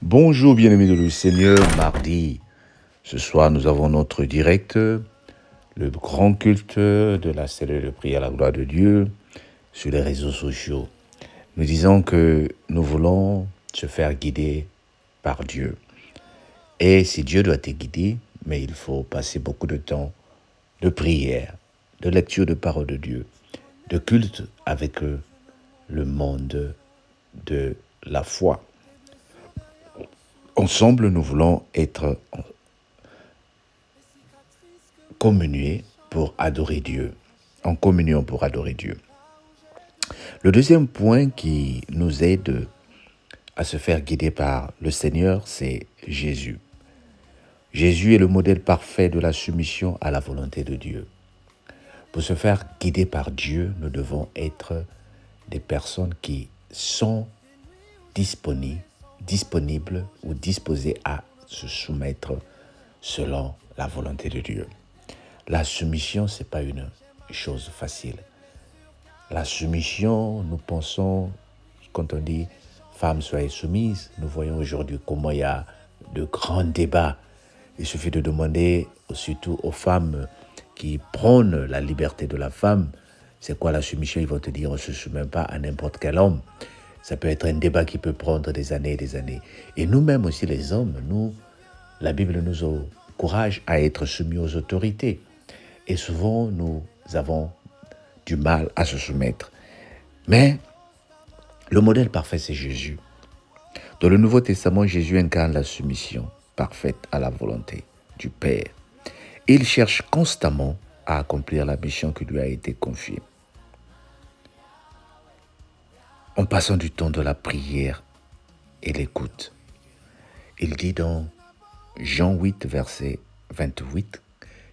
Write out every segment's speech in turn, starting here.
Bonjour bien-aimés de le Seigneur, mardi. Ce soir, nous avons notre direct, le grand culte de la cellule de prière à la gloire de Dieu sur les réseaux sociaux. Nous disons que nous voulons se faire guider par Dieu. Et si Dieu doit te guider, mais il faut passer beaucoup de temps de prière, de lecture de parole de Dieu, de culte avec le monde de la foi. Ensemble, nous voulons être communier pour adorer Dieu, en communion pour adorer Dieu. Le deuxième point qui nous aide à se faire guider par le Seigneur, c'est Jésus. Jésus est le modèle parfait de la soumission à la volonté de Dieu. Pour se faire guider par Dieu, nous devons être des personnes qui sont disponibles ou disposées à se soumettre selon la volonté de Dieu. La soumission, ce n'est pas une chose facile. La soumission, nous pensons, quand on dit « femme, soyez soumise », nous voyons aujourd'hui comment il y a de grands débats. Il suffit de demander, surtout aux femmes qui prônent la liberté de la femme, c'est quoi la soumission? Ils vont te dire, on ne se soumet pas à n'importe quel homme. Ça peut être un débat qui peut prendre des années et des années. Et nous-mêmes aussi, les hommes, la Bible nous encourage à être soumis aux autorités. Et souvent, nous avons du mal à se soumettre. Mais le modèle parfait, c'est Jésus. Dans le Nouveau Testament, Jésus incarne la soumission parfaite à la volonté du Père. Et il cherche constamment à accomplir la mission qui lui a été confiée. En passant du temps de la prière et l'écoute, il dit dans Jean 8, verset 28,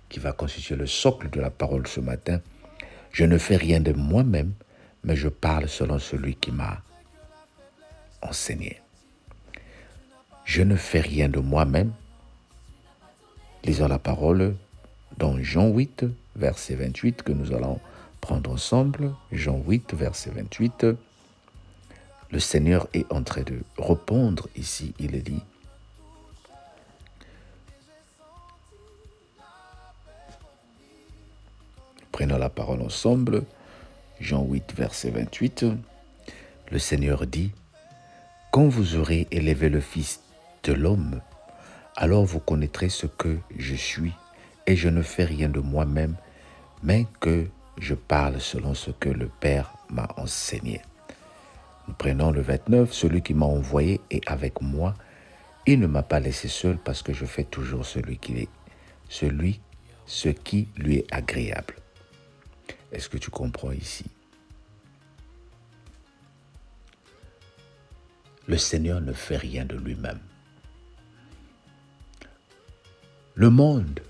qui va constituer le socle de la parole ce matin, « Je ne fais rien de moi-même, mais je parle selon celui qui m'a enseigné. » Je ne fais rien de moi-même. Lisons la parole dans Jean 8, verset 28, que nous allons prendre ensemble. Jean 8, verset 28. Le Seigneur est en train de répondre ici, il dit, prenons la parole ensemble, Jean 8, verset 28, le Seigneur dit, « Quand vous aurez élevé le Fils de l'homme, alors vous connaîtrez ce que je suis, et je ne fais rien de moi-même, mais que je parle selon ce que le Père m'a enseigné. » Nous prenons le 29, « Celui qui m'a envoyé est avec moi, il ne m'a pas laissé seul parce que je fais toujours ce qui lui est agréable. » Est-ce que tu comprends ici? Le Seigneur ne fait rien de lui-même. Le monde,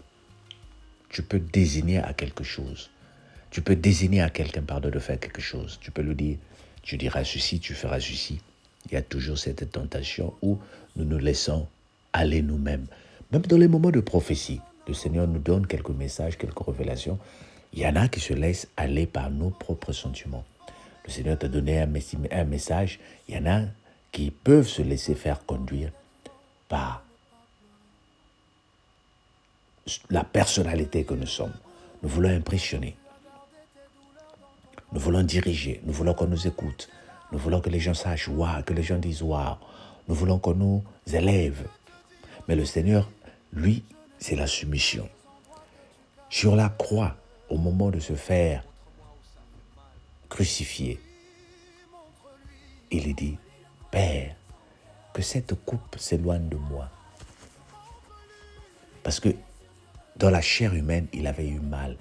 tu peux désigner à quelque chose. Tu peux désigner à quelqu'un, de faire quelque chose. Tu peux lui dire, tu diras ceci, tu feras ceci. Il y a toujours cette tentation où nous nous laissons aller nous-mêmes. Même dans les moments de prophétie, le Seigneur nous donne quelques messages, quelques révélations. Il y en a qui se laissent aller par nos propres sentiments. Le Seigneur t'a donné un message. Il y en a qui peuvent se laisser faire conduire par la personnalité que nous sommes. Nous voulons impressionner. Nous voulons diriger. Nous voulons qu'on nous écoute. Nous voulons que les gens sachent « waouh », que les gens disent « waouh ». Nous voulons qu'on nous élève. Mais le Seigneur, lui, c'est la soumission. Sur la croix, au moment de se faire crucifier, il dit « Père, que cette coupe s'éloigne de moi. » Parce que dans la chair humaine, il avait eu mal,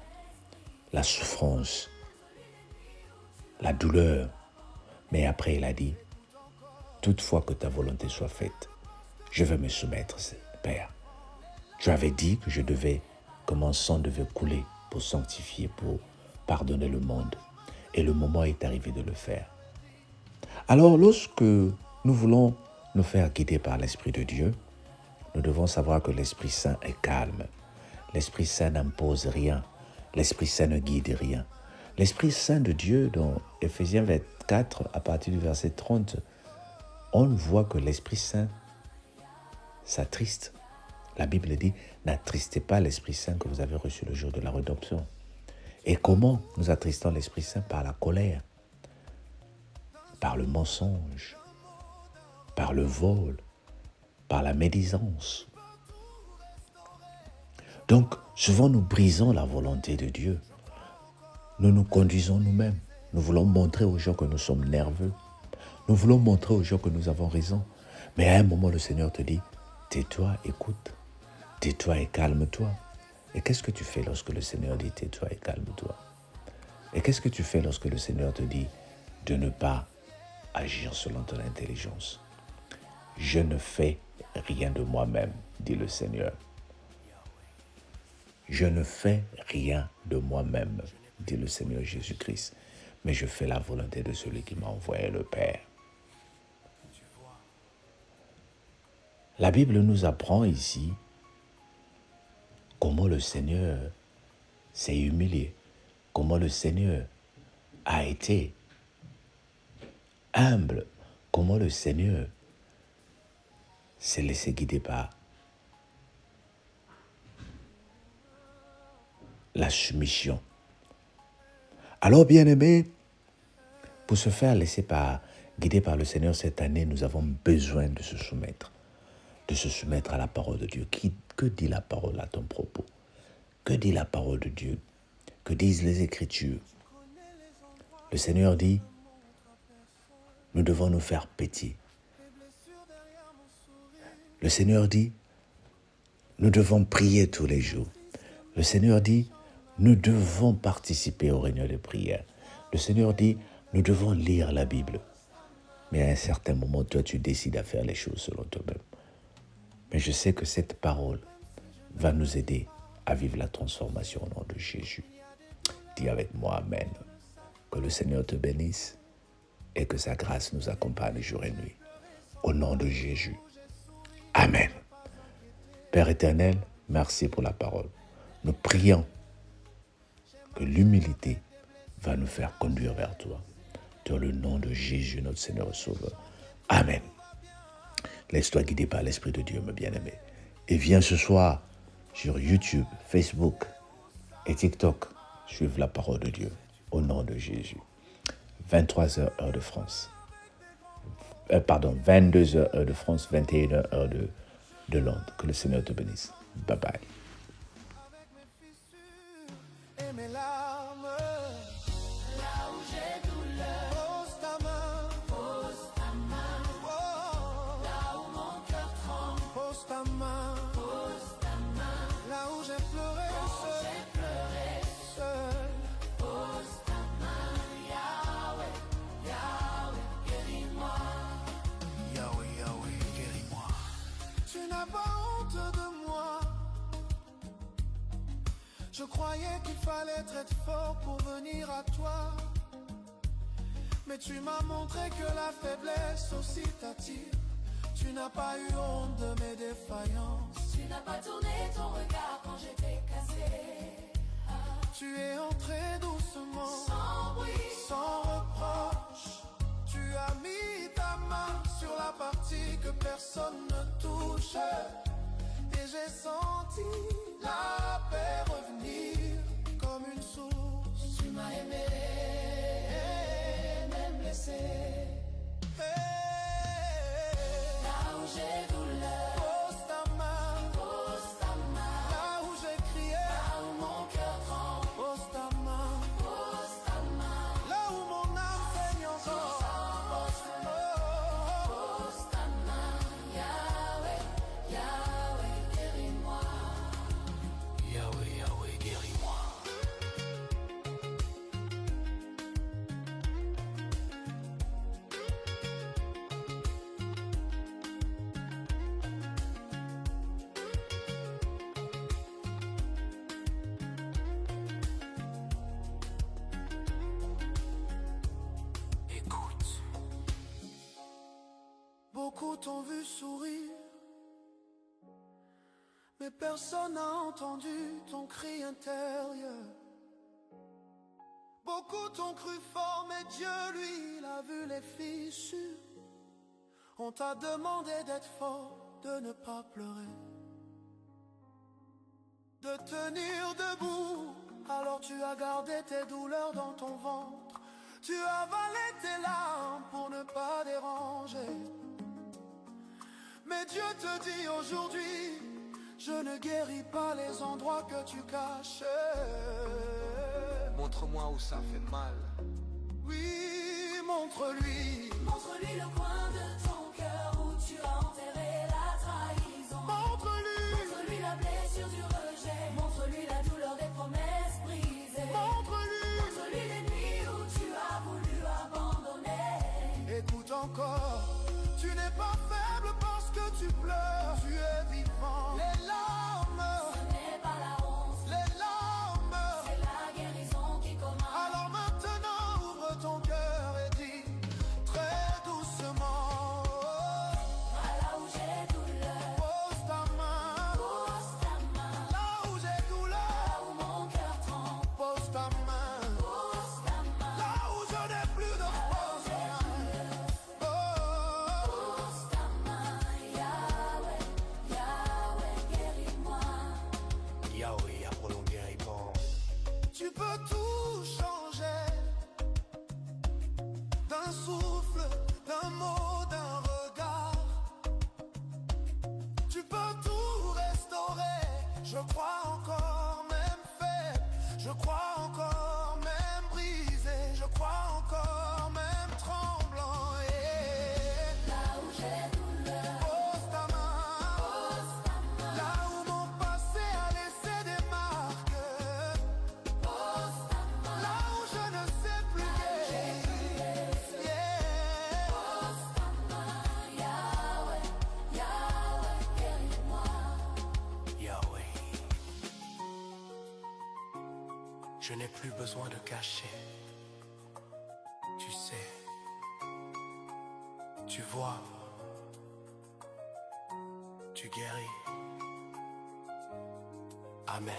la souffrance, la douleur. Mais après, il a dit, toutefois que ta volonté soit faite, je vais me soumettre, Père. Tu avais dit que mon sang devait couler pour sanctifier, pour pardonner le monde. Et le moment est arrivé de le faire. Alors, lorsque nous voulons nous faire guider par l'Esprit de Dieu, nous devons savoir que l'Esprit Saint est calme. L'Esprit Saint n'impose rien. L'Esprit Saint ne guide rien. L'Esprit Saint de Dieu, dans Éphésiens 24, à partir du verset 30, on voit que l'Esprit Saint s'attriste. La Bible dit, n'attristez pas l'Esprit Saint que vous avez reçu le jour de la rédemption. Et comment nous attristons l'Esprit Saint? Par la colère, par le mensonge, par le vol, par la médisance. Donc, souvent nous brisons la volonté de Dieu. Nous nous conduisons nous-mêmes. Nous voulons montrer aux gens que nous sommes nerveux. Nous voulons montrer aux gens que nous avons raison. Mais à un moment, le Seigneur te dit, tais-toi, écoute. Tais-toi et calme-toi. Et qu'est-ce que tu fais lorsque le Seigneur dit, tais-toi et calme-toi? Et qu'est-ce que tu fais lorsque le Seigneur te dit de ne pas agir selon ton intelligence? Je ne fais rien de moi-même, dit le Seigneur. Je ne fais rien de moi-même, dit le Seigneur Jésus-Christ, mais je fais la volonté de celui qui m'a envoyé, le Père. La Bible nous apprend ici comment le Seigneur s'est humilié, comment le Seigneur a été humble, comment le Seigneur s'est laissé guider par la soumission. Alors, bien-aimés, pour se faire laisser guider par le Seigneur cette année, nous avons besoin de se soumettre à la parole de Dieu. Que dit la parole à ton propos? Que dit la parole de Dieu? Que disent les Écritures? Le Seigneur dit, nous devons nous faire petit. Le Seigneur dit, nous devons prier tous les jours. Le Seigneur dit, nous devons participer aux réunions de prière. Le Seigneur dit, nous devons lire la Bible. Mais à un certain moment, toi, tu décides à faire les choses selon toi-même. Mais je sais que cette parole va nous aider à vivre la transformation au nom de Jésus. Dis avec moi, Amen. Que le Seigneur te bénisse et que sa grâce nous accompagne jour et nuit. Au nom de Jésus. Amen. Père éternel, merci pour la parole. Nous prions que l'humilité va nous faire conduire vers toi. Dans le nom de Jésus, notre Seigneur et Sauveur. Amen. Laisse-toi guider par l'Esprit de Dieu, mes bien-aimés. Et viens ce soir sur YouTube, Facebook et TikTok suivre la parole de Dieu. Au nom de Jésus. 23h heure de France. 22h heure de France, 21h heure de Londres. Que le Seigneur te bénisse. Bye bye. Je croyais qu'il fallait être fort pour venir à toi, mais tu m'as montré que la faiblesse aussi t'attire. Tu n'as pas eu honte de mes défaillances. Tu n'as pas tourné ton regard quand j'étais cassé. Tu es entré doucement, Sans bruit, sans reproche. Tu as mis ta main sur la partie que personne ne touche. Et j'ai senti la paix revenir comme une source. tu m'as aimé, même blessé. Là où j'ai douleur, Pose ta main, pose ta main. là où j'ai crié. Là où mon cœur tremble, Pose ta main, pose ta main. là où mon âme saigne encore. Pose ta main, Yahweh, Yahweh, guéris-moi. Yahweh, Yahweh, guéris-moi. Écoute. Beaucoup t'ont vu sourire, mais personne n'a entendu ton cri intérieur. Beaucoup t'ont cru fort, mais Dieu, lui, il a vu les fissures. On t'a demandé d'être fort, de ne pas pleurer, de tenir debout. Alors tu as gardé tes douleurs dans ton ventre, tu as avalé tes larmes pour ne pas déranger. Mais Dieu te dit aujourd'hui, je ne guéris pas les endroits que tu caches. Montre-moi où ça fait mal. Oui, montre-lui. Montre-lui le coin de ton cœur où tu as enterré la trahison. Montre-lui. Montre-lui la blessure du rejet. Montre-lui la douleur des promesses brisées. Montre-lui. Montre-lui les nuits où tu as voulu abandonner. Écoute encore, tu n'es pas faible parce que tu pleures. Tu es vivant. Les larmes, Ce n'est pas la honte, les larmes. c'est la guérison qui commence. Alors maintenant ouvre ton cœur et dis très doucement. Là où j'ai douleur, Pose ta main. pose ta main. Là où j'ai Là douleur, où mon cœur tremble, pose ta main. pose ta main. Là où je n'ai plus de force. Oh, Pose ta main, Yahweh, Yahweh, guéris-moi. Yahweh a prolongé guérison. tu peux tout changer. D'un souffle, d'un mot, d'un regard. Tu peux tout restaurer. Je crois encore même faible. Je crois encore même brisé. Je crois encore même tremblant. Là où j'ai douleur, Pose ta main. pose ta main. Là où mon passé a laissé des marques. Pose ta main. Là où je ne sais plus guérir. Yeah. Pose ta main, Yahweh, Yahweh, guéris-moi. Yahweh. Je n'ai plus besoin de cacher. Tu sais. Tu vois. Tu guéris. Amen.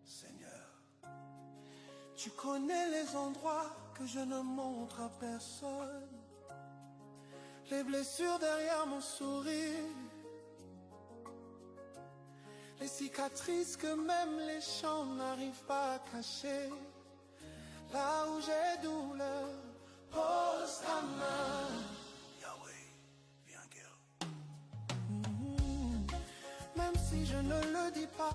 Seigneur, tu connais les endroits que je ne montre à personne, les blessures derrière mon sourire, les cicatrices que même les chants n'arrivent pas à cacher. Là où j'ai douleur, pose ta main. Yahweh, viens guérir. Même si je ne le dis pas.